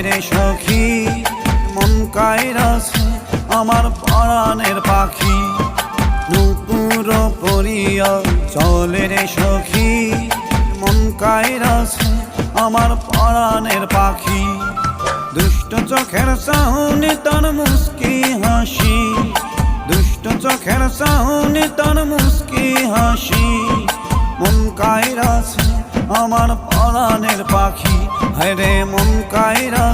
রে সখী মন কাইরাছে আমার পরাণের পাখি। নুপুর পরিয়া চলে রে সখী মন কাইরাছে আমার পরাণের পাখি। দুষ্ট চোখের চাহনি তার মুস্কি হাসি, দুষ্ট চোখের চাহনি তার মুস্কি হাসি। মন কাইরাছে আমার পরাণের পাখি, হায় রে মন কাইরা